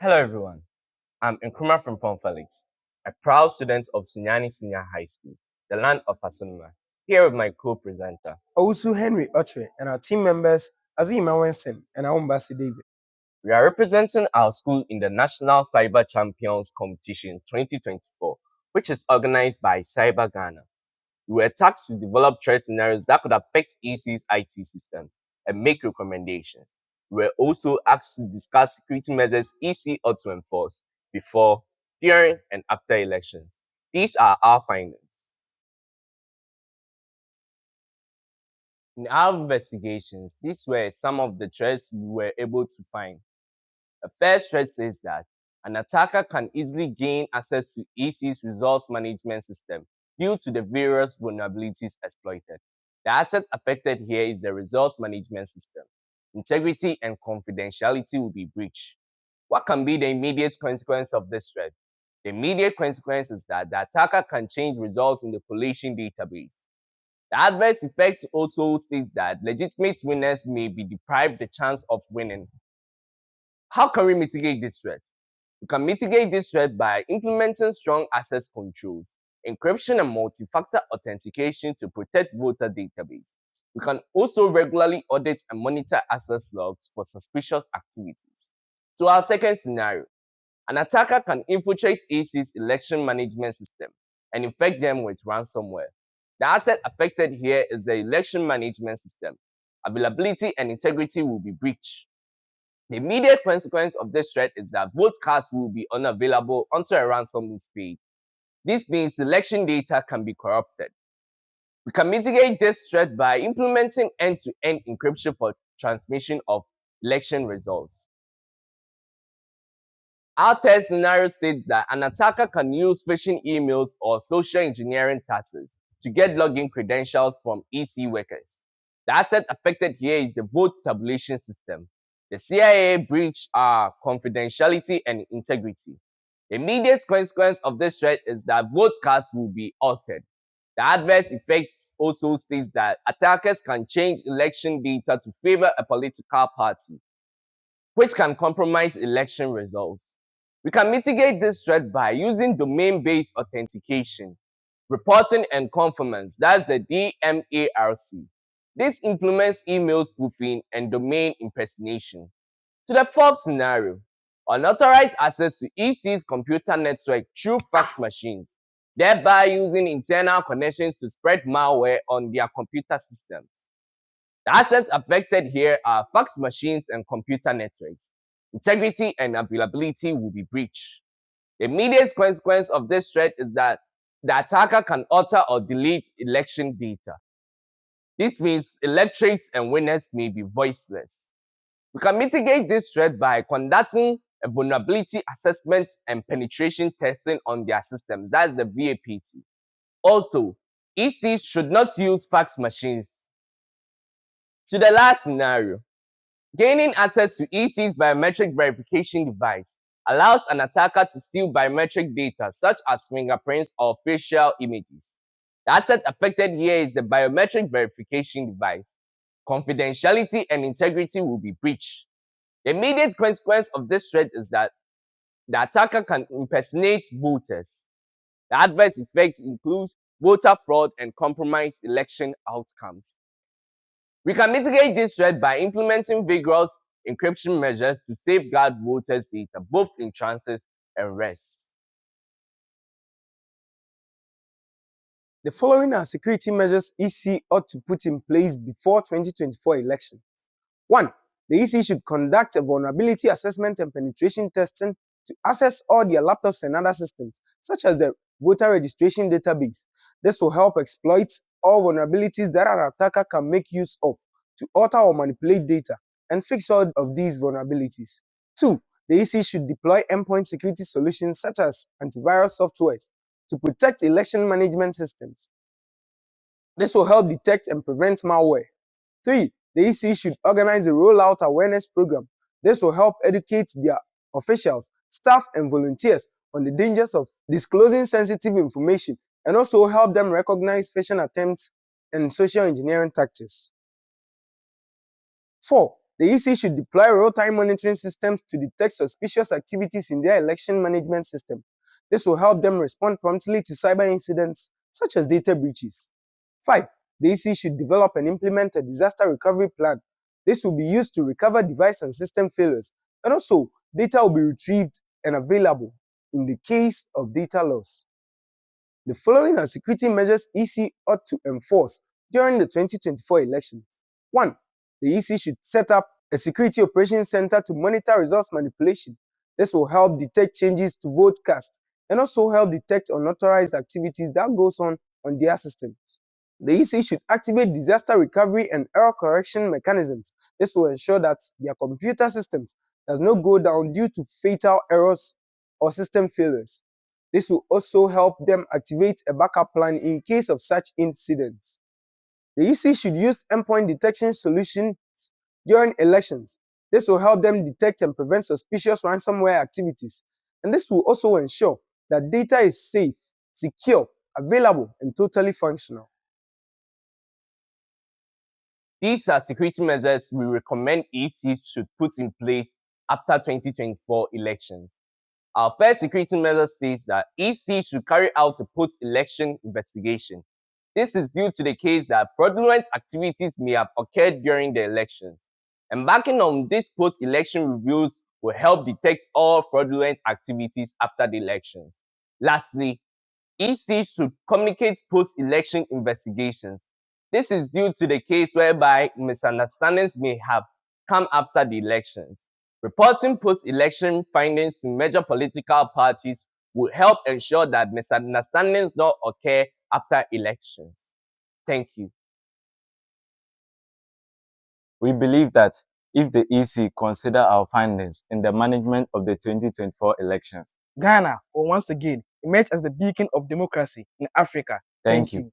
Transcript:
Hello everyone, I'm Nkrumah from Pom Felix, a proud student of Sunyani Senior High School, the land of Asunuma, here with my co-presenter. Also Henry Otre and our team members Azima Wensen and Aumbasi David. We are representing our school in the National Cyber Champions Competition 2024, which is organized by Cyber Ghana. We were tasked to develop threat scenarios that could affect EC's IT systems and make recommendations. We were also asked to discuss security measures EC ought to enforce before, during, and after elections. These are our findings. In our investigations, these were some of the threats we were able to find. The first threat says that an attacker can easily gain access to EC's resource management system due to the various vulnerabilities exploited. The asset affected here is the resource management system. Integrity and confidentiality will be breached. What can be the immediate consequence of this threat? The immediate consequence is that the attacker can change results in the collation database. The adverse effect also states that legitimate winners may be deprived the chance of winning. How can we mitigate this threat? We can mitigate this threat by implementing strong access controls, encryption and multi-factor authentication to protect voter database. We can also regularly audit and monitor access logs for suspicious activities. To our second scenario, an attacker can infiltrate EC's election management system and infect them with ransomware. The asset affected here is the election management system. Availability and integrity will be breached. The immediate consequence of this threat is that vote casts will be unavailable until a ransom is paid. This means election data can be corrupted. We can mitigate this threat by implementing end-to-end encryption for transmission of election results. Our third scenario states that an attacker can use phishing emails or social engineering tactics to get login credentials from EC workers. The asset affected here is the vote tabulation system. The CIA breached our confidentiality and integrity. The immediate consequence of this threat is that vote casts will be altered. The adverse effects also states that attackers can change election data to favor a political party, which can compromise election results. We can mitigate this threat by using domain-based authentication, reporting and conformance, that's the DMARC. This implements email spoofing and domain impersonation. To the fourth scenario, unauthorized access to EC's computer network through fax machines, thereby using internal connections to spread malware on their computer systems. The assets affected here are fax machines and computer networks. Integrity and availability will be breached. The immediate consequence of this threat is that the attacker can alter or delete election data. This means electorates and winners may be voiceless. We can mitigate this threat by conducting a vulnerability assessment and penetration testing on their systems. That's the VAPT. Also, EC should not use fax machines. To the last scenario, gaining access to EC's biometric verification device allows an attacker to steal biometric data such as fingerprints or facial images. The asset affected here is the biometric verification device. Confidentiality and integrity will be breached. The immediate consequence of this threat is that the attacker can impersonate voters. The adverse effects include voter fraud and compromised election outcomes. We can mitigate this threat by implementing vigorous encryption measures to safeguard voters' data, both in transit and rest. The following are security measures EC ought to put in place before 2024 elections. 1. The EC should conduct a vulnerability assessment and penetration testing to access all their laptops and other systems, such as the voter registration database. This will help exploit all vulnerabilities that an attacker can make use of to alter or manipulate data and fix all of these vulnerabilities. 2. The EC should deploy endpoint security solutions such as antivirus softwares to protect election management systems. This will help detect and prevent malware. 3. The EC should organize a rollout awareness program. This will help educate their officials, staff, and volunteers on the dangers of disclosing sensitive information and also help them recognize phishing attempts and social engineering tactics. 4. The EC should deploy real-time monitoring systems to detect suspicious activities in their election management system. This will help them respond promptly to cyber incidents such as data breaches. 5. The EC should develop and implement a disaster recovery plan. This will be used to recover device and system failures, and also data will be retrieved and available in the case of data loss. The following are security measures EC ought to enforce during the 2024 elections. 1. The EC should set up a security operations center to monitor results manipulation. This will help detect changes to vote cast and also help detect unauthorized activities that goes on their systems. The EC should activate disaster recovery and error correction mechanisms. This will ensure that their computer systems does not go down due to fatal errors or system failures. This will also help them activate a backup plan in case of such incidents. The EC should use endpoint detection solutions during elections. This will help them detect and prevent suspicious ransomware activities. And this will also ensure that data is safe, secure, available, and totally functional. These are security measures we recommend ECs should put in place after 2024 elections. Our first security measure says that EC should carry out a post-election investigation. This is due to the case that fraudulent activities may have occurred during the elections. Embarking on these post-election reviews will help detect all fraudulent activities after the elections. Lastly, EC should communicate post-election investigations. This is due to the case whereby misunderstandings may have come after the elections. Reporting post-election findings to major political parties will help ensure that misunderstandings don't occur after elections. Thank you. We believe that if the EC consider our findings in the management of the 2024 elections, Ghana will once again emerge as the beacon of democracy in Africa. Thank you.